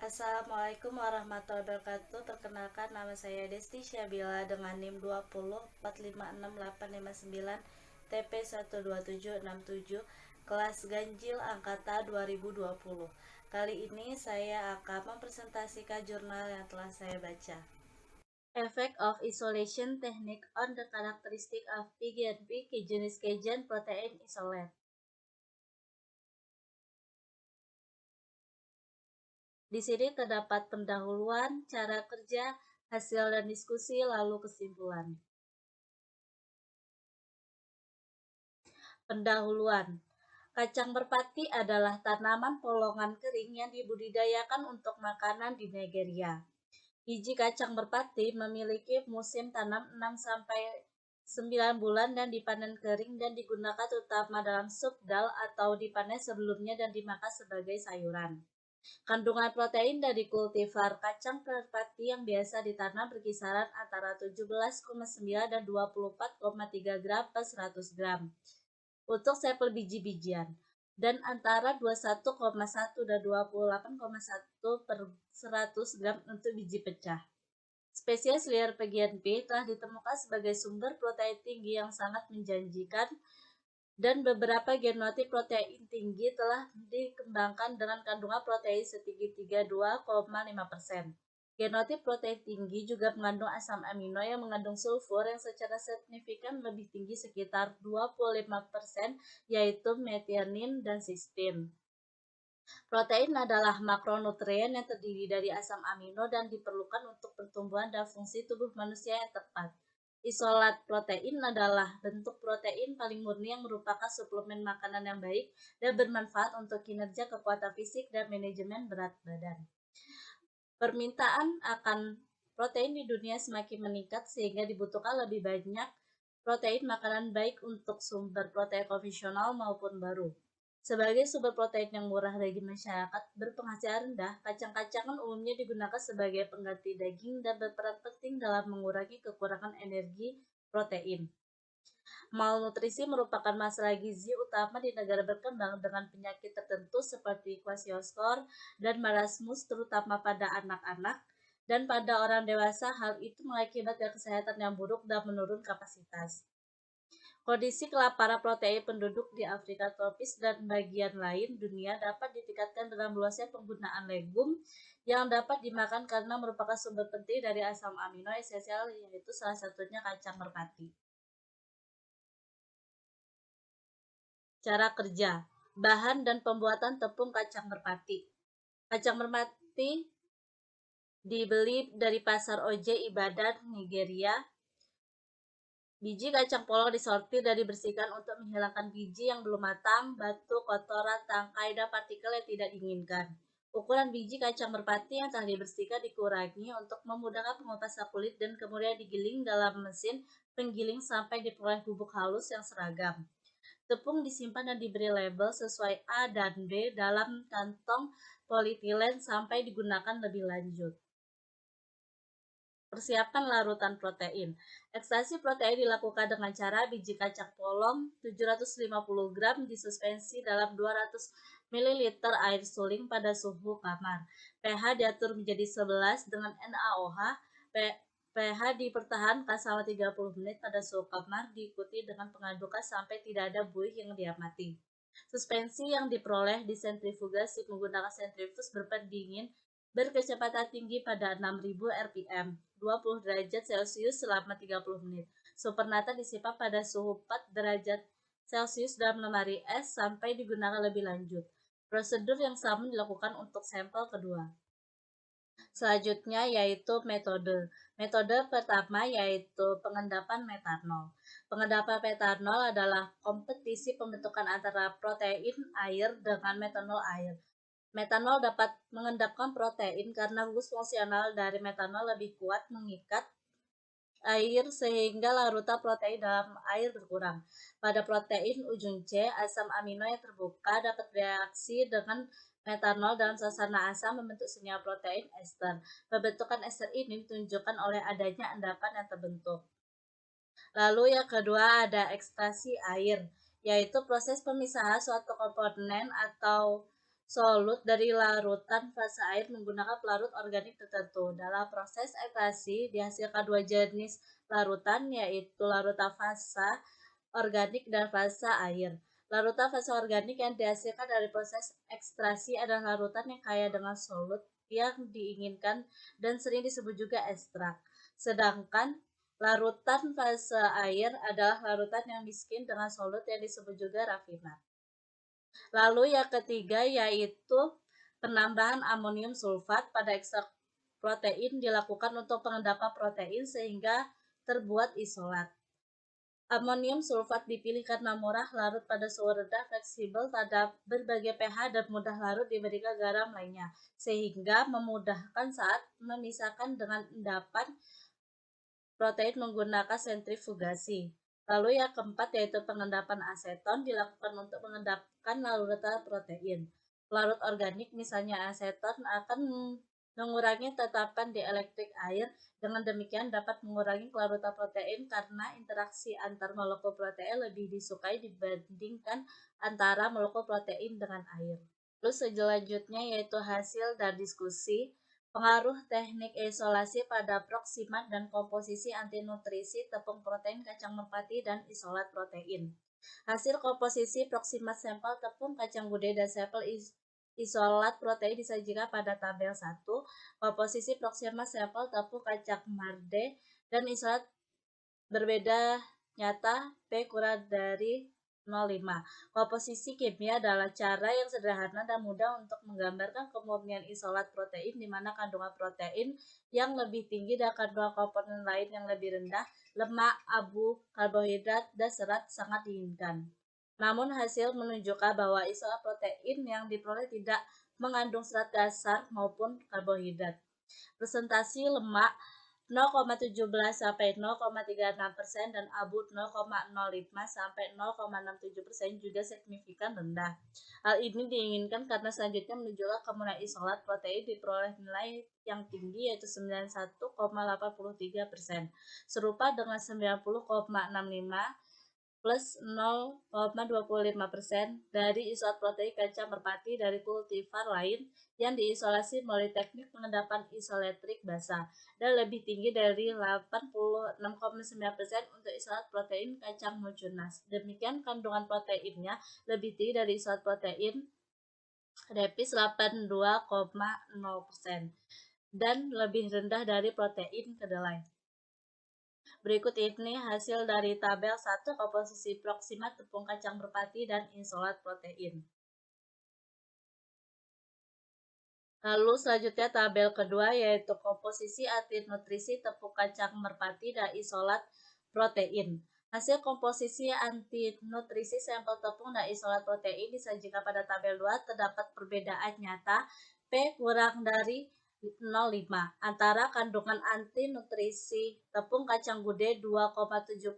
Assalamualaikum warahmatullahi wabarakatuh. Perkenalkan, nama saya Desti Syabila dengan NIM 20456859 TP 12767 kelas ganjil angkatan 2020. Kali ini saya akan mempresentasikan jurnal yang telah saya baca. Effect of isolation technique on the characteristic of PGNP jenis Cajun protein isolate. Di sini terdapat pendahuluan, cara kerja, hasil dan diskusi, lalu kesimpulan. Pendahuluan. Kacang merpati adalah tanaman polongan kering yang dibudidayakan untuk makanan di Nigeria. Biji kacang merpati memiliki musim tanam 6-9 bulan dan dipanen kering dan digunakan terutama dalam sup dal atau dipanen sebelumnya dan dimakan sebagai sayuran. Kandungan protein dari kultivar kacang merpati yang biasa ditanam berkisaran antara 17,9 dan 24,3 gram per 100 gram untuk sampel biji-bijian dan antara 21,1 dan 28,1 per 100 gram untuk biji pecah. Spesies liar PGNP telah ditemukan sebagai sumber protein tinggi yang sangat menjanjikan dan beberapa genotip protein tinggi telah dikembangkan dengan kandungan protein setinggi 32,5%. Genotip protein tinggi juga mengandung asam amino yang mengandung sulfur yang secara signifikan lebih tinggi sekitar 25%, yaitu methionine dan cysteine. Protein adalah makronutrien yang terdiri dari asam amino dan diperlukan untuk pertumbuhan dan fungsi tubuh manusia yang tepat. Isolat protein adalah bentuk protein paling murni yang merupakan suplemen makanan yang baik dan bermanfaat untuk kinerja, kekuatan fisik, dan manajemen berat badan. Permintaan akan protein di dunia semakin meningkat sehingga dibutuhkan lebih banyak protein makanan baik untuk sumber protein konvensional maupun baru. Sebagai sumber protein yang murah bagi masyarakat berpenghasilan rendah, kacang-kacangan umumnya digunakan sebagai pengganti daging dan berperan penting dalam mengurangi kekurangan energi protein. Malnutrisi merupakan masalah gizi utama di negara berkembang dengan penyakit tertentu seperti kwashiorkor dan marasmus terutama pada anak-anak dan pada orang dewasa. Hal itu mengakibatkan kesehatan yang buruk dan menurun kapasitas. Kondisi kelaparan protein penduduk di Afrika tropis dan bagian lain dunia dapat ditingkatkan dengan meluasnya penggunaan legum yang dapat dimakan karena merupakan sumber penting dari asam amino esensial, yaitu salah satunya kacang merpati. Cara kerja, bahan dan pembuatan tepung kacang merpati. Kacang merpati dibeli dari pasar Oje Ibadan, Nigeria. Biji kacang polong disortir dan dibersihkan untuk menghilangkan biji yang belum matang, batu, kotoran, tangkai, dan partikel yang tidak diinginkan. Ukuran biji kacang merpati yang telah dibersihkan dikurangi untuk memudahkan pengupasan kulit dan kemudian digiling dalam mesin penggiling sampai diperoleh bubuk halus yang seragam. Tepung disimpan dan diberi label sesuai A dan B dalam kantong polietilen sampai digunakan lebih lanjut. Persiapan larutan protein. Ekstraksi protein dilakukan dengan cara biji kacang polong 750 gram disuspensi dalam 200 ml air suling pada suhu kamar. pH diatur menjadi 11 dengan NaOH. pH dipertahankan selama 30 menit pada suhu kamar diikuti dengan pengadukan sampai tidak ada buih yang diamati. Suspensi yang diperoleh disentrifugasi menggunakan sentrifuge berpendingin berkecepatan tinggi pada 6000 rpm, 20 derajat Celcius selama 30 menit. Supernata disimpan pada suhu 4 derajat Celcius dalam lemari es sampai digunakan lebih lanjut. Prosedur yang sama dilakukan untuk sampel kedua. Selanjutnya yaitu metode. Metode pertama yaitu pengendapan metanol. Pengendapan metanol adalah kompetisi pembentukan antara protein air dengan metanol air. Metanol dapat mengendapkan protein karena gugus fungsional dari metanol lebih kuat mengikat air sehingga larutan protein dalam air berkurang. Pada protein ujung C, asam amino yang terbuka dapat bereaksi dengan metanol dalam suasana asam membentuk senyawa protein ester. Pembentukan ester ini ditunjukkan oleh adanya endapan yang terbentuk. Lalu yang kedua ada ekstraksi air, yaitu proses pemisahan suatu komponen atau solut dari larutan fase air menggunakan pelarut organik tertentu. Dalam proses ekstrasi dihasilkan dua jenis larutan, yaitu larutan fase organik dan fase air. Larutan fase organik yang dihasilkan dari proses ekstrasi adalah larutan yang kaya dengan solut yang diinginkan dan sering disebut juga ekstrak. Sedangkan larutan fase air adalah larutan yang miskin dengan solut yang disebut juga rafinat. Lalu yang ketiga yaitu penambahan amonium sulfat pada ekstrak protein dilakukan untuk pengendapan protein sehingga terbuat isolat. Amonium sulfat dipilih karena murah, larut pada suhu rendah, fleksibel terhadap berbagai pH, dan mudah larut dibandingkan garam lainnya, sehingga memudahkan saat memisahkan dengan endapan protein menggunakan sentrifugasi. Lalu yang keempat yaitu pengendapan aseton dilakukan untuk mengendapkan larutan protein. Pelarut organik misalnya aseton akan mengurangi tetapan dielektrik air. Dengan demikian dapat mengurangi kelarutan protein karena interaksi antar molekul protein lebih disukai dibandingkan antara molekul protein dengan air. Terus selanjutnya yaitu hasil dan diskusi. Pengaruh teknik isolasi pada proksimat dan komposisi antinutrisi tepung protein kacang merpati dan isolat protein. Hasil komposisi proksimat sampel tepung kacang gudeg dan sampel isolat protein disajikan pada tabel 1. Komposisi proksimat sampel tepung kacang marde dan isolat berbeda nyata P kurang dari 0,5. Komposisi kimia adalah cara yang sederhana dan mudah untuk menggambarkan kemurnian isolat protein di mana kandungan protein yang lebih tinggi dan kandungan komponen lain yang lebih rendah, lemak, abu, karbohidrat, dan serat sangat diinginkan. Namun hasil menunjukkan bahwa isolat protein yang diperoleh tidak mengandung serat dasar maupun karbohidrat. Presentasi lemak 0,17 sampai 0,36% dan abu 0,05 sampai 0,67% juga signifikan rendah. Hal ini diinginkan karena selanjutnya menunjukkan kemurnian isolat protein diperoleh nilai yang tinggi yaitu 91,83%, serupa dengan 90,65 plus 0,25% dari isolat protein kacang merpati dari kultivar lain yang diisolasi melalui teknik pengendapan isoelektrik basah dan lebih tinggi dari 86,9% untuk isolat protein kacang mucunas. Demikian kandungan proteinnya lebih tinggi dari isolat protein repis 82,0% dan lebih rendah dari protein kedelai. Berikut ini hasil dari tabel 1 komposisi proksimat tepung kacang merpati dan isolat protein. Lalu selanjutnya tabel kedua yaitu komposisi antinutrisi tepung kacang merpati dan isolat protein. Hasil komposisi antinutrisi sampel tepung dan isolat protein disajikan pada tabel 2. Terdapat perbedaan nyata P kurang dari 0,5 antara kandungan antinutrisi tepung kacang gudeg 2,70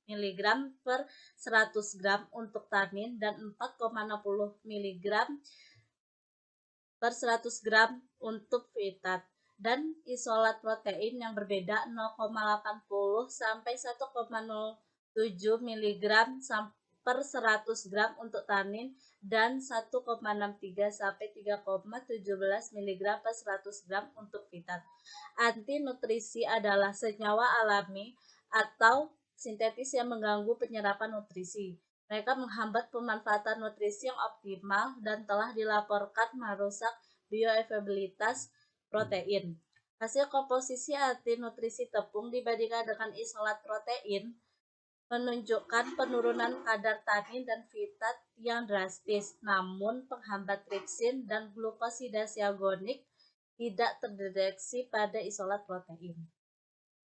mg per 100 gram untuk tanin dan 4,60 mg per 100 gram untuk fitat, dan isolat protein yang berbeda 0,80 sampai 1,07 mg per 100 gram untuk tanin dan 1,63 sampai 3,17 mg per 100 gram untuk fitat. Antinutrisi adalah senyawa alami atau sintetis yang mengganggu penyerapan nutrisi. Mereka menghambat pemanfaatan nutrisi yang optimal dan telah dilaporkan merusak bioavailabilitas protein. Hasil komposisi antinutrisi tepung dibandingkan dengan isolat protein menunjukkan penurunan kadar tanin dan fitat yang drastis, namun penghambat tripsin dan glukosidasi agonik tidak terdeteksi pada isolat protein.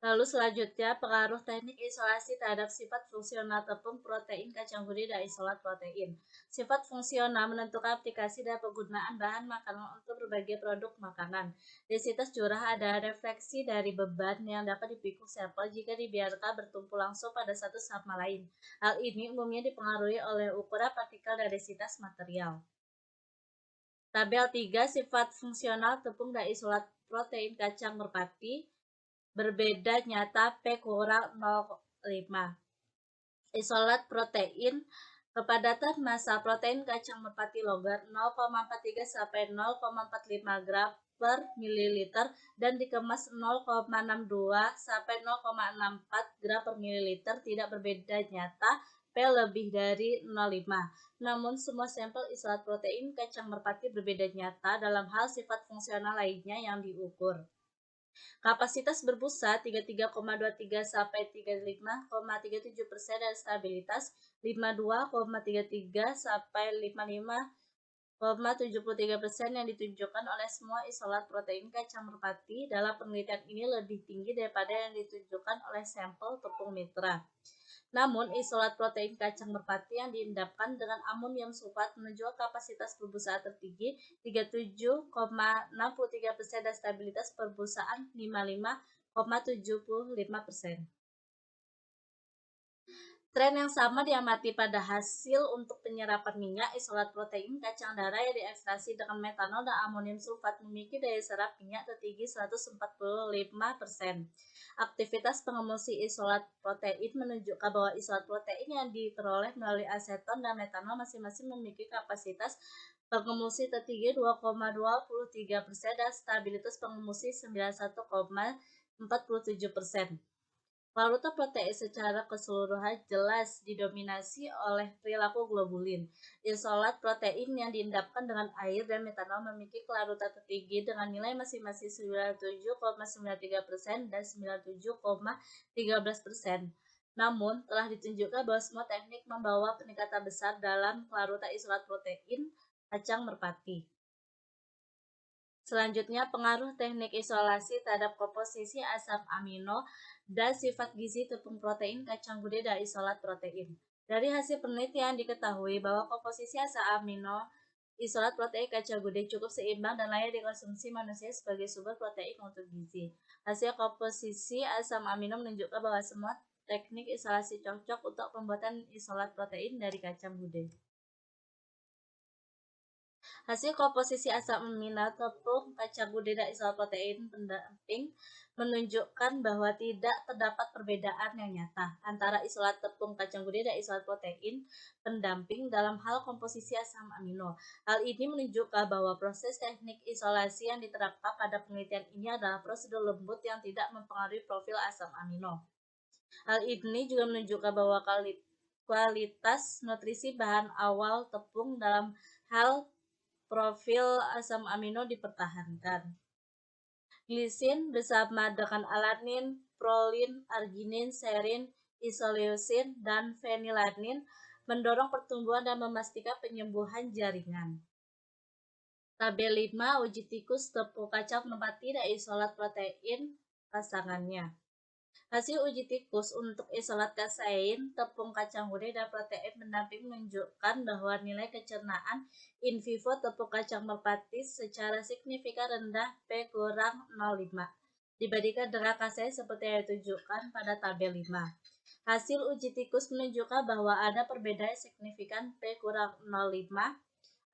Lalu selanjutnya pengaruh teknik isolasi terhadap sifat fungsional tepung protein kacang gudeg dan isolat protein. Sifat fungsional menentukan aplikasi dan penggunaan bahan makanan untuk berbagai produk makanan. Densitas curah adalah refleksi dari beban yang dapat dipikul sampel jika dibiarkan bertumpu langsung pada satu sama lain. Hal ini umumnya dipengaruhi oleh ukuran partikel dan densitas material. Tabel 3 sifat fungsional tepung dan isolat protein kacang merpati berbeda nyata P kurang 0,5. Isolat protein Kepadatan massa protein kacang merpati longgar 0,43 sampai 0,45 gram per mililiter dan dikemas 0,62 sampai 0,64 gram per mililiter tidak berbeda nyata P lebih dari 0,5. Namun semua sampel isolat protein kacang merpati berbeda nyata dalam hal sifat fungsional lainnya yang diukur. Kapasitas berbusa 33,23 sampai 35,37% dan stabilitas 52,33 sampai 55,73% yang ditunjukkan oleh semua isolat protein kacang merpati dalam penelitian ini lebih tinggi daripada yang ditunjukkan oleh sampel tepung mitra. Namun, isolat protein kacang merpati yang diendapkan dengan amonium sulfat menunjukkan kapasitas perbusaan tertinggi 37,63% dan stabilitas perbusaan 55,75%. Tren yang sama diamati pada hasil untuk penyerapan minyak isolat protein kacang darah yang diekstraksi dengan metanol dan amonium sulfat memiliki daya serap minyak tertinggi 145%. Aktivitas pengemulsi isolat protein menunjukkan bahwa isolat protein yang diperoleh melalui aseton dan metanol masing-masing memiliki kapasitas pengemulsi tertinggi 2,23% dan stabilitas pengemulsi 91,47%. Valuta protein secara keseluruhan jelas didominasi oleh perilaku globulin. Isolat protein yang diendapkan dengan air dan metanol memiliki kelarutan tertinggi dengan nilai masing-masing 97,93% dan 97,13%. Namun, telah ditunjukkan bahwa semua teknik membawa peningkatan besar dalam kelarutan isolat protein kacang merpati. Selanjutnya, pengaruh teknik isolasi terhadap komposisi asam amino dan sifat gizi tepung protein kacang gudeg dan isolat protein. Dari hasil penelitian diketahui bahwa komposisi asam amino isolat protein kacang gudeg cukup seimbang dan layak dikonsumsi manusia sebagai sumber protein untuk gizi. Hasil komposisi asam amino menunjukkan bahwa semua teknik isolasi cocok untuk pembuatan isolat protein dari kacang gudeg. Hasil komposisi asam amino tepung kacang gudeg dan isolat protein pendamping menunjukkan bahwa tidak terdapat perbedaan yang nyata antara isolat tepung kacang gudeg dan isolat protein pendamping dalam hal komposisi asam amino. Hal ini menunjukkan bahwa proses teknik isolasi yang diterapkan pada penelitian ini adalah prosedur lembut yang tidak mempengaruhi profil asam amino. Hal ini juga menunjukkan bahwa kualitas nutrisi bahan awal tepung dalam hal profil asam amino dipertahankan. Glisin bersama dengan alanin, prolin, arginin, serin, isoleusin, dan fenilanin mendorong pertumbuhan dan memastikan penyembuhan jaringan. Tabel 5 uji tikus tepung kacang merpati dan isolat protein pasangannya. Hasil uji tikus untuk isolat kasein, tepung kacang gudeg, dan protein pendamping menunjukkan bahwa nilai kecernaan in vivo tepung kacang merpati secara signifikan rendah P kurang 0,5 dibandingkan dengan kasein seperti yang ditunjukkan pada tabel 5. Hasil uji tikus menunjukkan bahwa ada perbedaan signifikan P kurang 0,5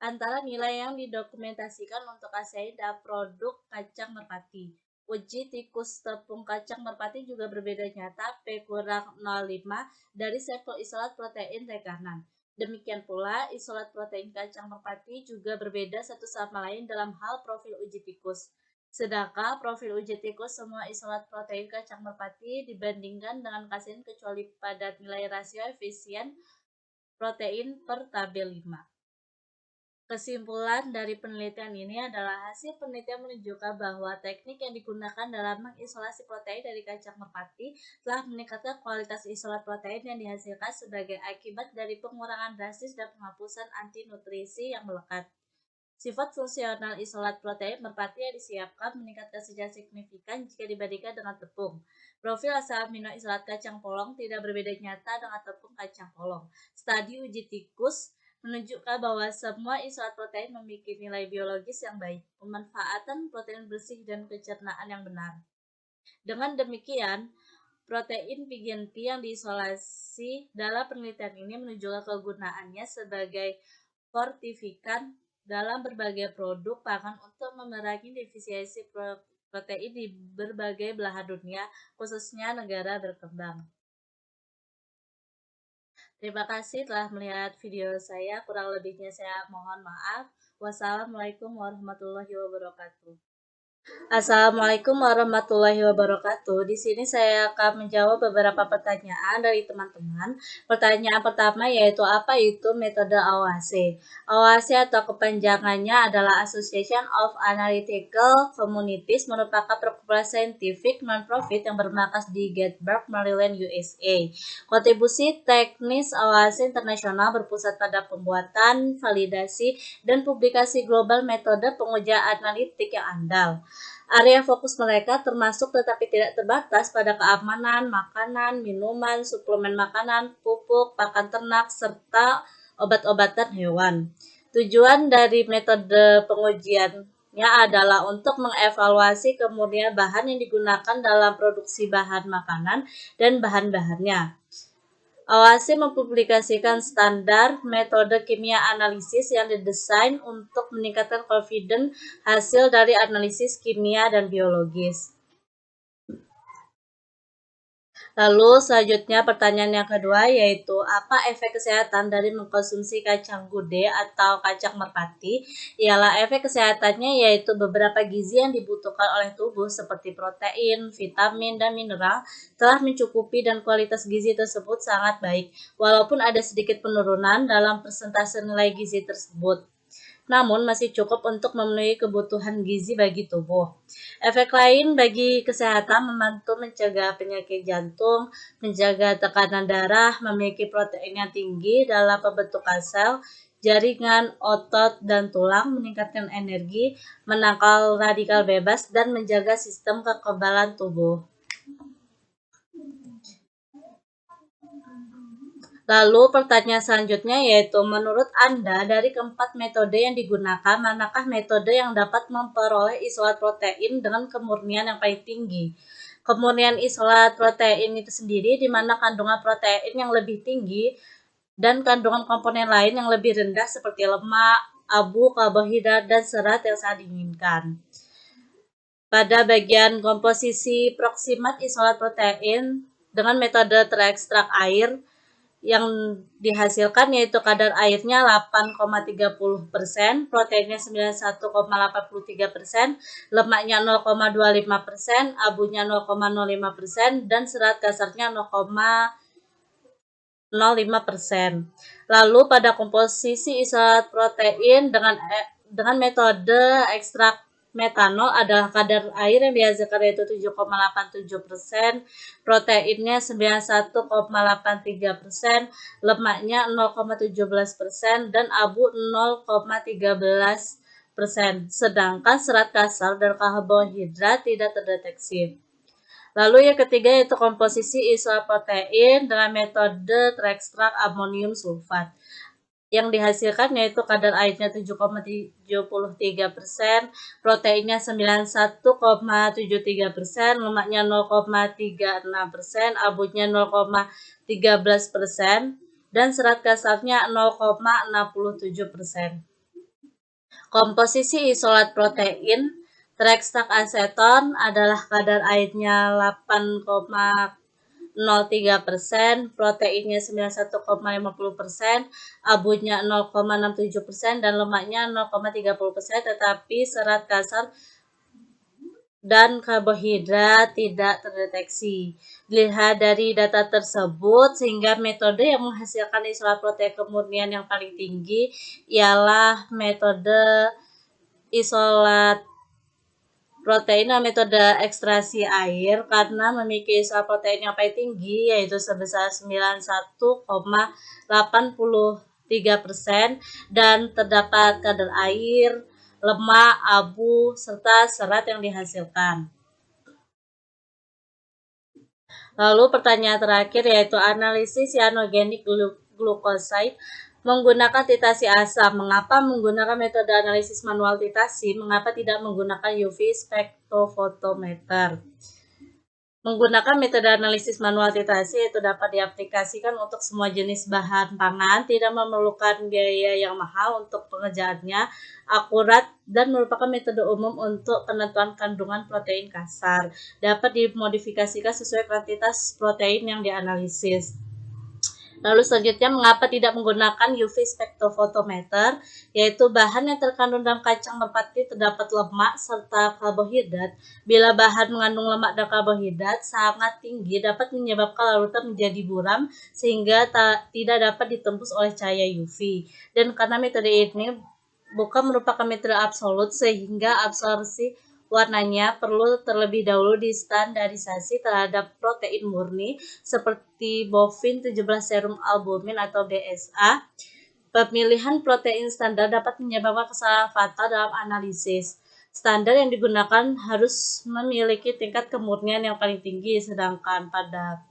antara nilai yang didokumentasikan untuk kasein dan produk kacang merpati. Uji tikus tepung kacang merpati juga berbeda nyata P kurang 0,5 dari sampel isolat protein rekanan. Demikian pula, isolat protein kacang merpati juga berbeda satu sama lain dalam hal profil uji tikus. Sedangkan profil uji tikus semua isolat protein kacang merpati dibandingkan dengan kasein kecuali pada nilai rasio efisien protein per tabel 5. Kesimpulan dari penelitian ini adalah hasil penelitian menunjukkan bahwa teknik yang digunakan dalam mengisolasi protein dari kacang merpati telah meningkatkan kualitas isolat protein yang dihasilkan sebagai akibat dari pengurangan drastis dan penghapusan antinutrisi yang melekat. Sifat fungsional isolat protein merpati yang disiapkan meningkatkan secara signifikan jika dibandingkan dengan tepung. Profil asam amino isolat kacang polong tidak berbeda nyata dengan tepung kacang polong. Studi uji tikus menunjukkan bahwa semua isolat protein memiliki nilai biologis yang baik, pemanfaatan protein bersih, dan pencernaan yang benar. Dengan demikian, protein vegan pea yang diisolasi dalam penelitian ini menunjukkan kegunaannya sebagai fortifikan dalam berbagai produk pangan untuk memerangi defisiensi protein di berbagai belahan dunia, khususnya negara berkembang. Terima kasih telah melihat video saya. Kurang lebihnya saya mohon maaf. Wassalamualaikum warahmatullahi wabarakatuh. Assalamualaikum warahmatullahi wabarakatuh. Di sini saya akan menjawab beberapa pertanyaan dari teman-teman. Pertanyaan pertama yaitu apa itu metode AOAC? AOAC atau kepanjangannya adalah Association of Analytical Communities, merupakan perkumpulan saintifik non-profit yang bermarkas di Gettysburg, Maryland, USA. Kontribusi teknis AOAC internasional berpusat pada pembuatan, validasi, dan publikasi global metode pengujian analitik yang andal. Area fokus mereka termasuk tetapi tidak terbatas pada keamanan makanan, minuman, suplemen makanan, pupuk, pakan ternak, serta obat-obatan hewan. Tujuan dari metode pengujiannya adalah untuk mengevaluasi kemurnian bahan yang digunakan dalam produksi bahan makanan dan bahan-bahannya. AOAC mempublikasikan standar metode kimia analisis yang didesain untuk meningkatkan confidence hasil dari analisis kimia dan biologis. Lalu selanjutnya pertanyaan yang kedua yaitu apa efek kesehatan dari mengkonsumsi kacang gude atau kacang merpati? Ialah efek kesehatannya yaitu beberapa gizi yang dibutuhkan oleh tubuh seperti protein, vitamin, dan mineral telah mencukupi dan kualitas gizi tersebut sangat baik walaupun ada sedikit penurunan dalam persentase nilai gizi tersebut, namun masih cukup untuk memenuhi kebutuhan gizi bagi tubuh. Efek lain bagi kesehatan membantu mencegah penyakit jantung, menjaga tekanan darah, memiliki protein yang tinggi dalam pembentukan sel, jaringan, otot, dan tulang, meningkatkan energi, menangkal radikal bebas, dan menjaga sistem kekebalan tubuh. Lalu pertanyaan selanjutnya yaitu menurut Anda dari keempat metode yang digunakan, manakah metode yang dapat memperoleh isolat protein dengan kemurnian yang paling tinggi? Kemurnian isolat protein itu sendiri di mana kandungan protein yang lebih tinggi dan kandungan komponen lain yang lebih rendah seperti lemak, abu, karbohidrat, dan serat yang sangat diinginkan. Pada bagian komposisi proximat isolat protein dengan metode terekstrak air, yang dihasilkan yaitu kadar airnya 8,30%, proteinnya 91,83%, lemaknya 0,25%, abunya 0,05%, dan serat kasarnya 0,05%. Lalu pada komposisi isolat protein dengan metode ekstrak metanol adalah kadar air yang dihasilkan yaitu 7,87%, proteinnya 91,83%, lemaknya 0,17%, dan abu 0,13%. Sedangkan serat kasar dan karbohidrat tidak terdeteksi. Lalu yang ketiga yaitu komposisi isolat protein dengan metode terekstrak amonium sulfat. Yang dihasilkan yaitu kadar airnya 7,73%, proteinnya 91,73%, lemaknya 0,36%, abunya 0,13%, dan serat kasarnya 0,67%. Komposisi isolat protein terekstrak aseton adalah kadar airnya 8,03%, proteinnya 91,50%, abunya 0,67%, dan lemaknya 0,30%, tetapi serat kasar dan karbohidrat tidak terdeteksi. Dilihat dari data tersebut, sehingga metode yang menghasilkan isolat protein kemurnian yang paling tinggi ialah metode isolat protein dan metode ekstraksi air karena memiliki isolat protein yang paling tinggi yaitu sebesar 91,83% dan terdapat kadar air, lemak, abu, serta serat yang dihasilkan. Lalu pertanyaan terakhir yaitu analisis cyanogenik glukoside menggunakan titasi asam. Mengapa menggunakan metode analisis manual titasi? Mengapa tidak menggunakan UV spektrofotometer? Menggunakan metode analisis manual titasi itu dapat diaplikasikan untuk semua jenis bahan pangan, tidak memerlukan biaya yang mahal untuk pengerjaannya, akurat, dan merupakan metode umum untuk penentuan kandungan protein kasar. Dapat dimodifikasikan sesuai kuantitas protein yang dianalisis. Lalu selanjutnya, mengapa tidak menggunakan UV spektrofotometer, yaitu bahan yang terkandung dalam kacang merpati terdapat lemak serta karbohidrat. Bila bahan mengandung lemak dan karbohidrat sangat tinggi dapat menyebabkan larutan menjadi buram sehingga tidak dapat ditembus oleh cahaya UV. Dan karena metode ini bukan merupakan metode absolut sehingga absorpsi warnanya perlu terlebih dahulu distandarisasi terhadap protein murni seperti bovin 17 serum albumin atau BSA. Pemilihan protein standar dapat menyebabkan kesalahan fatal dalam analisis. Standar yang digunakan harus memiliki tingkat kemurnian yang paling tinggi, sedangkan pada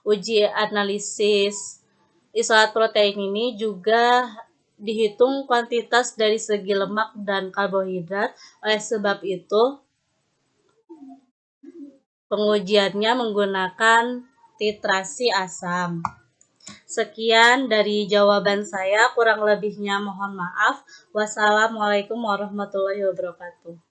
uji analisis isolat protein ini juga dihitung kuantitas dari segi lemak dan karbohidrat. Oleh sebab itu, pengujiannya menggunakan titrasi asam. Sekian dari jawaban saya, kurang lebihnya mohon maaf. Wassalamualaikum warahmatullahi wabarakatuh.